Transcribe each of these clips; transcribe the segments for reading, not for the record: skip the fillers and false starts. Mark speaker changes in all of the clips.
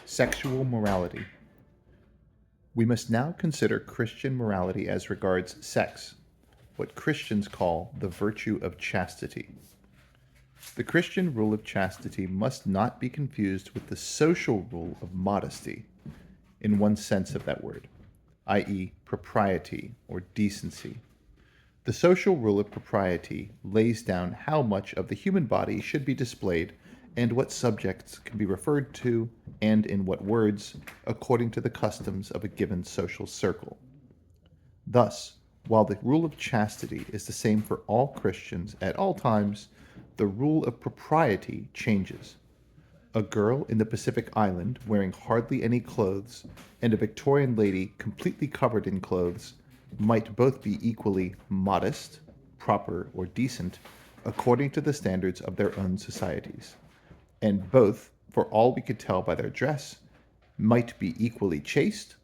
Speaker 1: Sexual morality. We must now consider Christian morality as regards sex, what Christians call the virtue of chastity. The Christian rule of chastity must not be confused with the social rule of modesty, in one sense of that word, i.e., propriety or decency. The social rule of propriety lays down how much of the human body should be displayed and what subjects can be referred to and in what words, according to the customs of a given social circle. Thus, while the rule of chastity is the same for all Christians at all times, the rule of propriety changes. A girl in the Pacific Island wearing hardly any clothes and a Victorian lady completely covered in clothes might both be equally modest, proper, or decent according to the standards of their own societies. And both, for all we could tell by their dress, might be equally chaste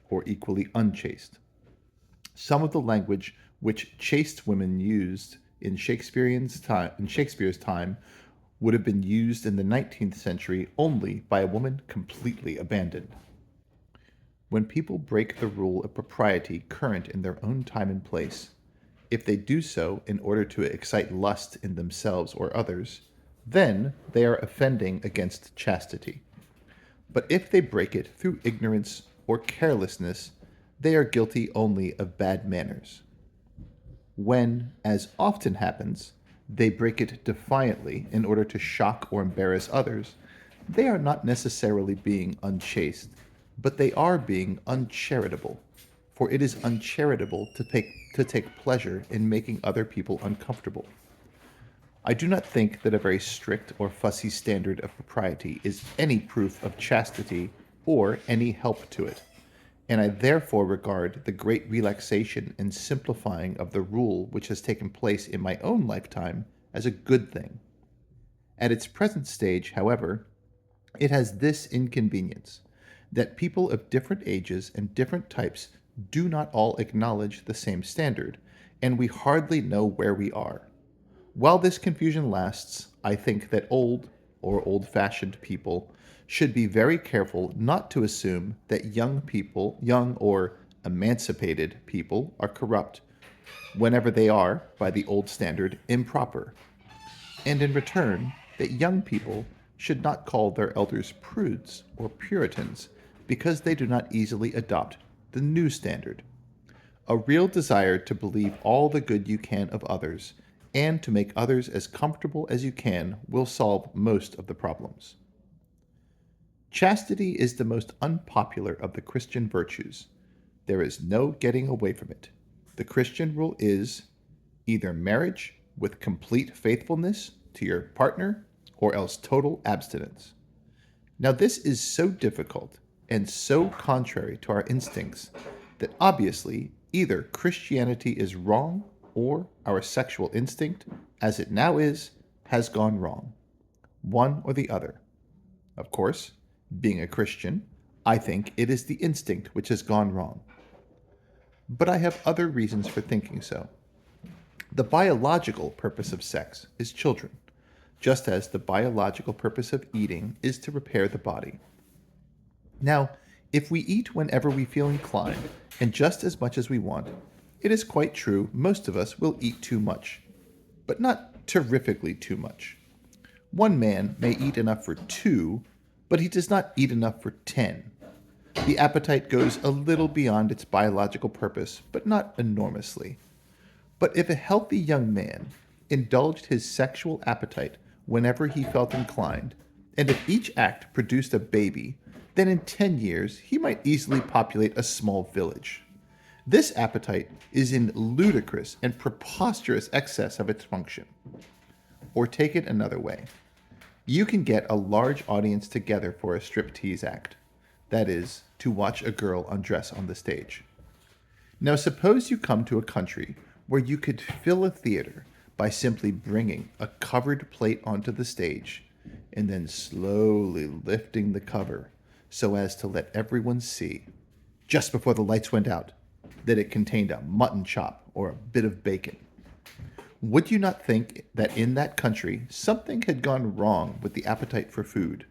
Speaker 1: or equally unchaste. Some of the language which chaste women used in Shakespeare's time would have been used in the 19th century only by a woman completely abandoned. When people break the rule of propriety current in their own time and place, if they do so in order to excite lust in themselves or others, then they are offending against chastity. But if they break it through ignorance or carelessness, they are guilty only of bad manners. When, as often happens, they break it defiantly in order to shock or embarrass others, they are not necessarily being unchaste, but they are being uncharitable, for it is uncharitable to take pleasure in making other people uncomfortable. I do not think that a very strict or fussy standard of propriety is any proof of chastity or any help to it, and I therefore regard the great relaxation and simplifying of the rule which has taken place in my own lifetime as a good thing. At its present stage, however, it has this inconvenience, that people of different ages and different types do not all acknowledge the same standard, and we hardly know where we are. While this confusion lasts, I think that old or old-fashioned people should be very careful not to assume that young or emancipated people are corrupt, whenever they are, by the old standard, improper, and in return, that young people should not call their elders prudes or Puritans because they do not easily adopt the new standard. A real desire to believe all the good you can of others and to make others as comfortable as you can will solve most of the problems. Chastity is the most unpopular of the Christian virtues. There is no getting away from it. The Christian rule is either marriage with complete faithfulness to your partner or else total abstinence. Now, this is so difficult and so contrary to our instincts that obviously either Christianity is wrong or our sexual instinct, as it now is, has gone wrong. One or the other. Of course, being a Christian, I think it is the instinct which has gone wrong. But I have other reasons for thinking so. The biological purpose of sex is children, just as the biological purpose of eating is to repair the body. Now, if we eat whenever we feel inclined, and just as much as we want, it is quite true most of us will eat too much, but not terrifically too much. One man may eat enough for 2, but he does not eat enough for 10. The appetite goes a little beyond its biological purpose, but not enormously. But if a healthy young man indulged his sexual appetite whenever he felt inclined, and if each act produced a baby, then in 10 years he might easily populate a small village. This appetite is in ludicrous and preposterous excess of its function. Or take it another way. You can get a large audience together for a striptease act. That is, to watch a girl undress on the stage. Now suppose you come to a country where you could fill a theater by simply bringing a covered plate onto the stage and then slowly lifting the cover so as to let everyone see, just before the lights went out, that it contained a mutton chop or a bit of bacon. Would you not think that in that country something had gone wrong with the appetite for food?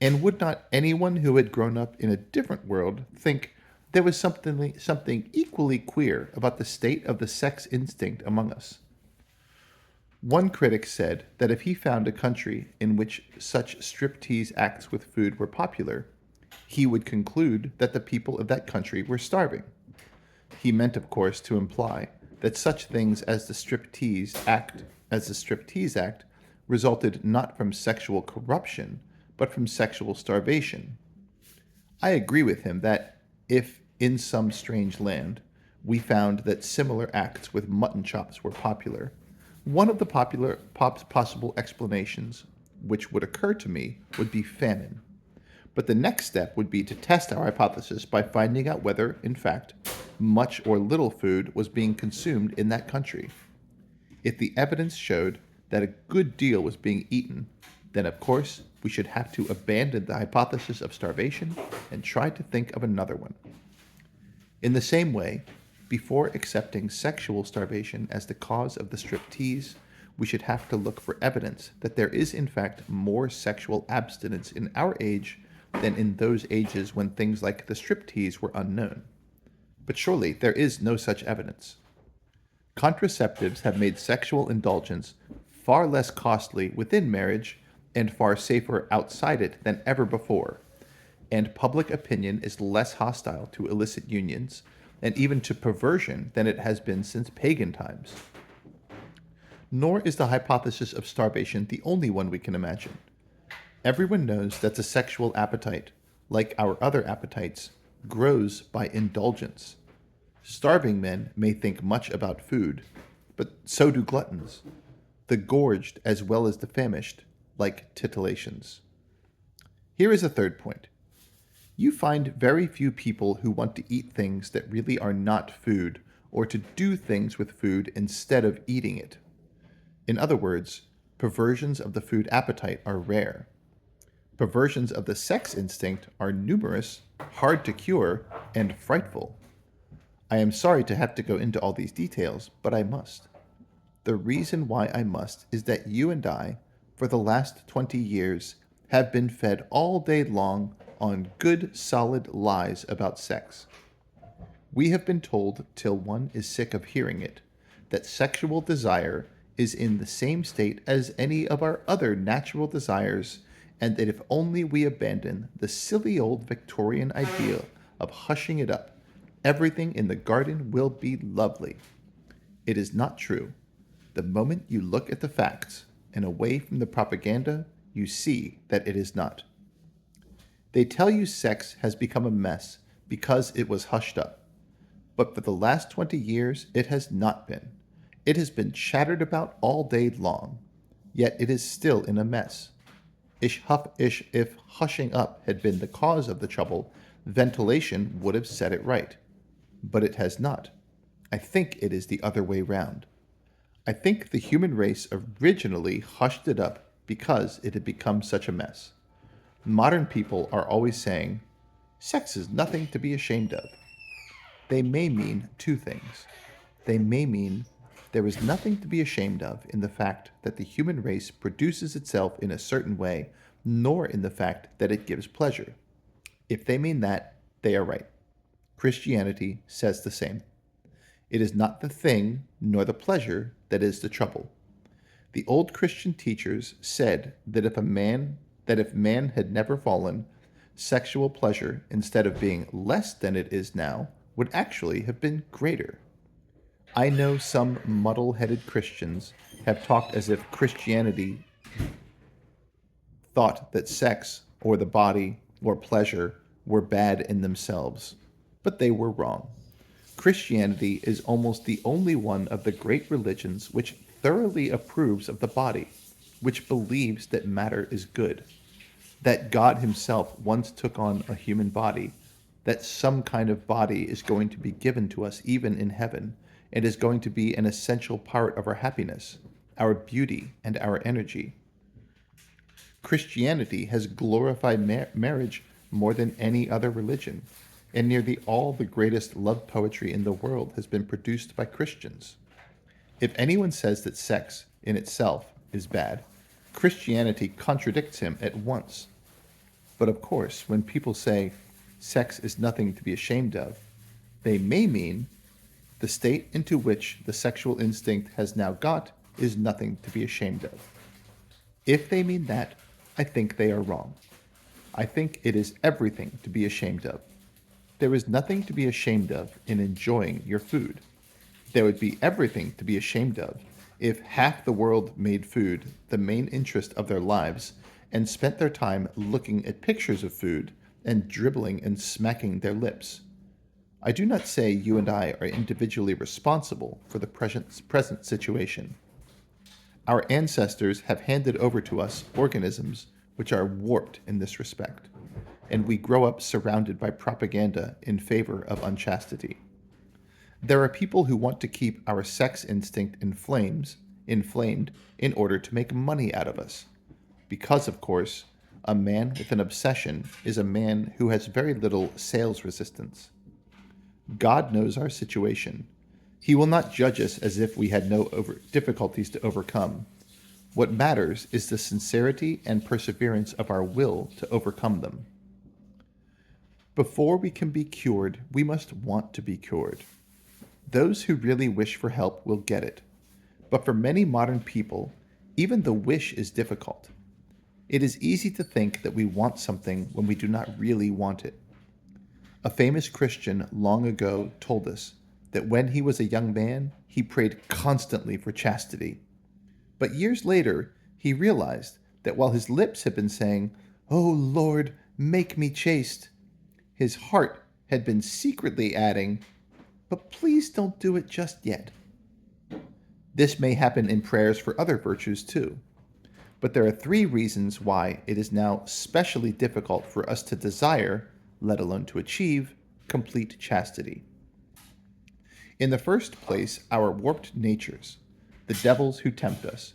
Speaker 1: And would not anyone who had grown up in a different world think there was something equally queer about the state of the sex instinct among us? One critic said that if he found a country in which such striptease acts with food were popular, he would conclude that the people of that country were starving. He meant, of course, to imply that such things as the Striptease Act resulted not from sexual corruption, but from sexual starvation. I agree with him that if, in some strange land, we found that similar acts with mutton chops were popular, one of the possible explanations which would occur to me would be famine. But the next step would be to test our hypothesis by finding out whether, in fact, much or little food was being consumed in that country. If the evidence showed that a good deal was being eaten, then of course we should have to abandon the hypothesis of starvation and try to think of another one. In the same way, before accepting sexual starvation as the cause of the striptease, we should have to look for evidence that there is in fact more sexual abstinence in our age than in those ages when things like the striptease were unknown. But surely there is no such evidence. Contraceptives have made sexual indulgence far less costly within marriage and far safer outside it than ever before, and public opinion is less hostile to illicit unions and even to perversion than it has been since pagan times. Nor is the hypothesis of starvation the only one we can imagine. Everyone knows that the sexual appetite, like our other appetites, grows by indulgence. Starving men may think much about food, but so do gluttons, the gorged as well as the famished, like titillations. Here is a third point. You find very few people who want to eat things that really are not food, or to do things with food instead of eating it. In other words, perversions of the food appetite are rare. Perversions of the sex instinct are numerous, hard to cure, and frightful. I am sorry to have to go into all these details, but I must. The reason why I must is that you and I, for the last 20 years, have been fed all day long on good, solid lies about sex. We have been told, till one is sick of hearing it, that sexual desire is in the same state as any of our other natural desires, and that if only we abandon the silly old Victorian ideal of hushing it up, everything in the garden will be lovely. It is not true. The moment you look at the facts and away from the propaganda, you see that it is not. They tell you sex has become a mess because it was hushed up. But for the last 20 years, it has not been. It has been chattered about all day long. Yet it is still in a mess. If hushing up had been the cause of the trouble, ventilation would have set it right. But it has not. I think it is the other way round. I think the human race originally hushed it up because it had become such a mess. Modern people are always saying, sex is nothing to be ashamed of. They may mean two things. They may mean there is nothing to be ashamed of in the fact that the human race produces itself in a certain way, nor in the fact that it gives pleasure. If they mean that, they are right. Christianity says the same. It is not the thing nor the pleasure that is the trouble. The old Christian teachers said that if man had never fallen, sexual pleasure, instead of being less than it is now, would actually have been greater. I know some muddle-headed Christians have talked as if Christianity thought that sex, or the body, or pleasure were bad in themselves, but they were wrong. Christianity is almost the only one of the great religions which thoroughly approves of the body, which believes that matter is good, that God himself once took on a human body, that some kind of body is going to be given to us even in heaven, and is going to be an essential part of our happiness, our beauty, and our energy. Christianity has glorified marriage more than any other religion, and nearly all the greatest love poetry in the world has been produced by Christians. If anyone says that sex, in itself, is bad, Christianity contradicts him at once. But of course, when people say sex is nothing to be ashamed of, they may mean the state into which the sexual instinct has now got is nothing to be ashamed of. If they mean that, I think they are wrong. I think it is everything to be ashamed of. There is nothing to be ashamed of in enjoying your food. There would be everything to be ashamed of if half the world made food the main interest of their lives and spent their time looking at pictures of food and dribbling and smacking their lips. I do not say you and I are individually responsible for the present situation. Our ancestors have handed over to us organisms which are warped in this respect, and we grow up surrounded by propaganda in favor of unchastity. There are people who want to keep our sex instinct inflamed in order to make money out of us. Because, of course, a man with an obsession is a man who has very little sales resistance. God knows our situation. He will not judge us as if we had no difficulties to overcome. What matters is the sincerity and perseverance of our will to overcome them. Before we can be cured, we must want to be cured. Those who really wish for help will get it. But for many modern people, even the wish is difficult. It is easy to think that we want something when we do not really want it. A famous Christian long ago told us that when he was a young man, he prayed constantly for chastity. But years later, he realized that while his lips had been saying, "Oh Lord, make me chaste," his heart had been secretly adding, "But please don't do it just yet." This may happen in prayers for other virtues too. But there are 3 reasons why it is now specially difficult for us to desire, let alone to achieve, complete chastity. In the first place, our warped natures, the devils who tempt us,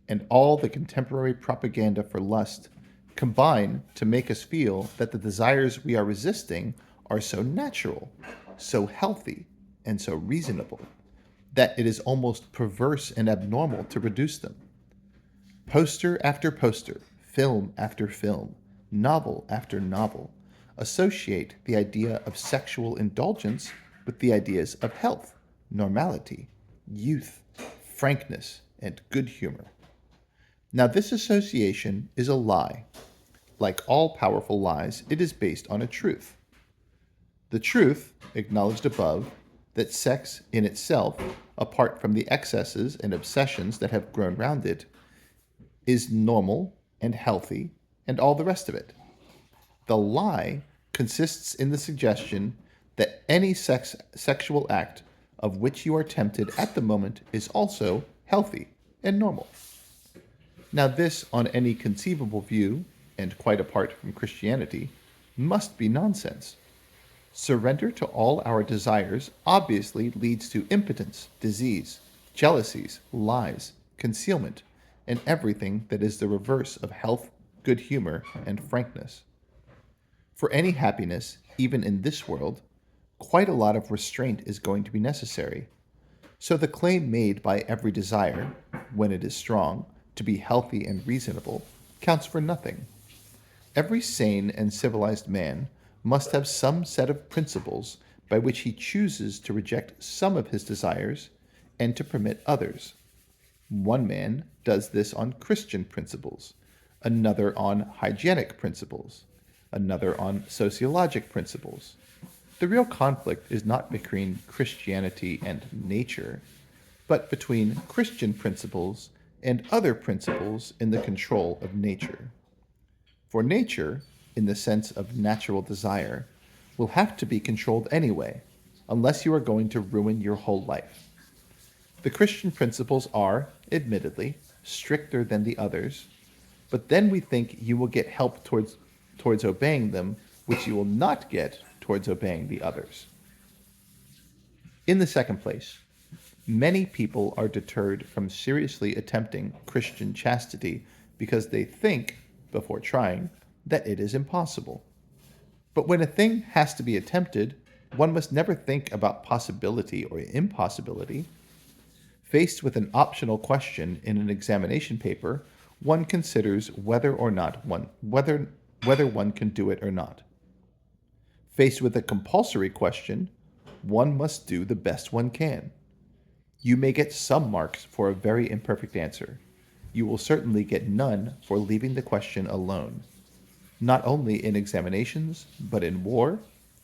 Speaker 1: and all the contemporary propaganda for lust combine to make us feel that the desires we are resisting are so natural, so healthy, and so reasonable, that it is almost perverse and abnormal to reduce them. Poster after poster, film after film, novel after novel, associate the idea of sexual indulgence with the ideas of health, normality, youth, frankness, and good humor. Now, this association is a lie. Like all powerful lies, it is based on a truth. The truth, acknowledged above, that sex in itself, apart from the excesses and obsessions that have grown round it, is normal and healthy and all the rest of it. The lie consists in the suggestion that any sexual act of which you are tempted at the moment is also healthy and normal. Now, this, on any conceivable view, and quite apart from Christianity, must be nonsense. Surrender to all our desires obviously leads to impotence, disease, jealousies, lies, concealment, and everything that is the reverse of health, good humor, and frankness. For any happiness, even in this world, quite a lot of restraint is going to be necessary. So the claim made by every desire, when it is strong, to be healthy and reasonable, counts for nothing. Every sane and civilized man must have some set of principles by which he chooses to reject some of his desires and to permit others. One man does this on Christian principles, another on hygienic principles, another on sociologic principles. The real conflict is not between Christianity and nature, but between Christian principles and other principles in the control of nature. For nature, in the sense of natural desire, will have to be controlled anyway, unless you are going to ruin your whole life. The Christian principles are, admittedly, stricter than the others, but then we think you will get help towards obeying them, which you will not get towards obeying the others. In the second place, many people are deterred from seriously attempting Christian chastity because they think, before trying, that it is impossible. But when a thing has to be attempted, one must never think about possibility or impossibility. Faced with an optional question in an examination paper, one considers whether or not whether one can do it or not. Faced with a compulsory question, one must do the best one can. You may get some marks for a very imperfect answer. You will certainly get none for leaving the question alone, not only in examinations, but in war,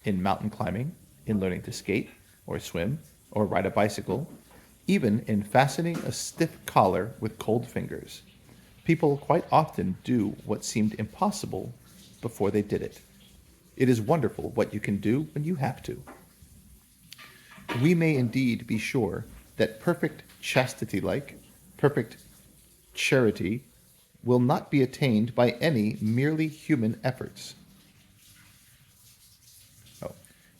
Speaker 1: in mountain climbing, in learning to skate, or swim, or ride a bicycle, even in fastening a stiff collar with cold fingers. People quite often do what seemed impossible before they did it. It is wonderful what you can do when you have to. We may indeed be sure that perfect chastity perfect charity, will not be attained by any merely human efforts. Oh.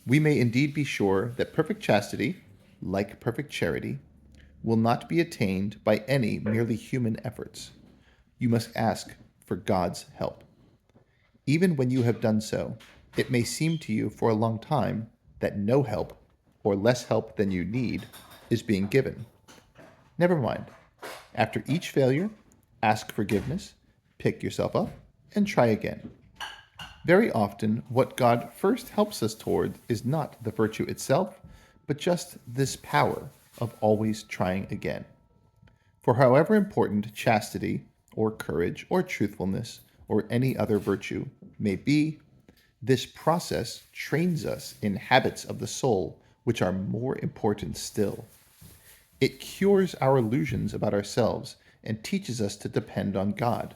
Speaker 1: We may indeed be sure that perfect chastity, like perfect charity, will not be attained by any merely human efforts. You must ask for God's help. Even when you have done so, it may seem to you for a long time that no help, or less help than you need, is being given. Never mind. After each failure, ask forgiveness, pick yourself up, and try again. Very often, what God first helps us toward is not the virtue itself, but just this power of always trying again. For however important chastity, or courage, or truthfulness, or any other virtue may be, this process trains us in habits of the soul which are more important still. It cures our illusions about ourselves and teaches us to depend on God.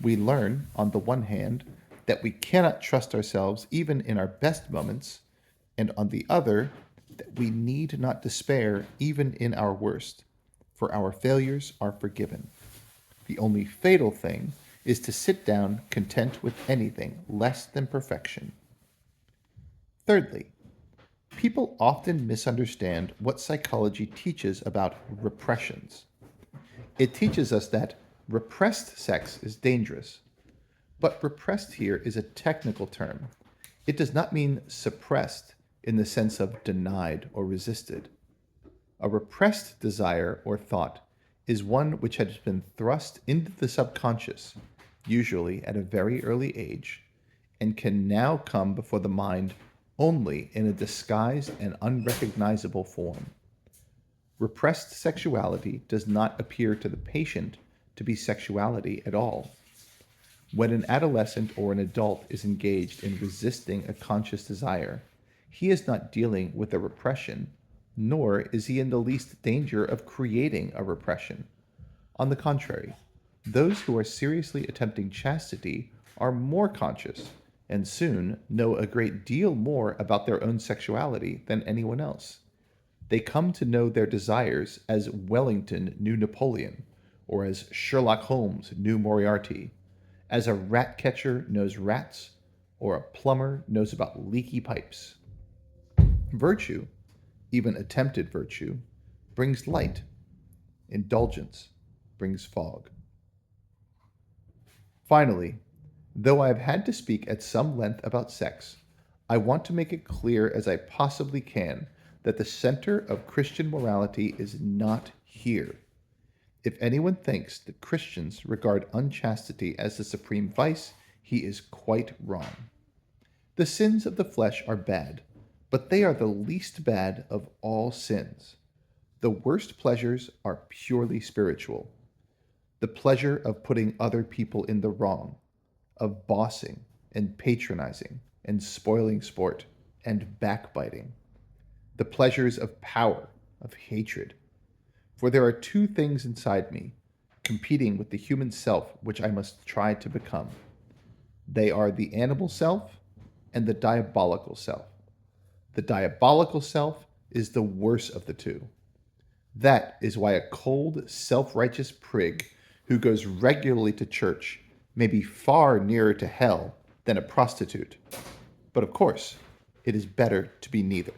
Speaker 1: We learn, on the one hand, that we cannot trust ourselves even in our best moments, and on the other, that we need not despair even in our worst, for our failures are forgiven. The only fatal thing is to sit down content with anything less than perfection. Thirdly, people often misunderstand what psychology teaches about repressions. It teaches us that repressed sex is dangerous, but repressed here is a technical term. It does not mean suppressed in the sense of denied or resisted. A repressed desire or thought is one which has been thrust into the subconscious, usually at a very early age, and can now come before the mind only in a disguised and unrecognizable form. Repressed sexuality does not appear to the patient to be sexuality at all. When an adolescent or an adult is engaged in resisting a conscious desire, he is not dealing with a repression, nor is he in the least danger of creating a repression. On the contrary, those who are seriously attempting chastity are more conscious and soon know a great deal more about their own sexuality than anyone else. They come to know their desires as Wellington knew Napoleon, or as Sherlock Holmes knew Moriarty, as a rat catcher knows rats, or a plumber knows about leaky pipes. Virtue, even attempted virtue, brings light. Indulgence brings fog. Finally, though I have had to speak at some length about sex, I want to make it clear as I possibly can that the center of Christian morality is not here. If anyone thinks that Christians regard unchastity as the supreme vice, he is quite wrong. The sins of the flesh are bad, but they are the least bad of all sins. The worst pleasures are purely spiritual. The pleasure of putting other people in the wrong, of bossing and patronizing and spoiling sport and backbiting. The pleasures of power, of hatred. For there are two things inside me, competing with the human self which I must try to become. They are the animal self and the diabolical self. The diabolical self is the worse of the two. That is why a cold, self-righteous prig who goes regularly to church may be far nearer to hell than a prostitute. But of course, it is better to be neither.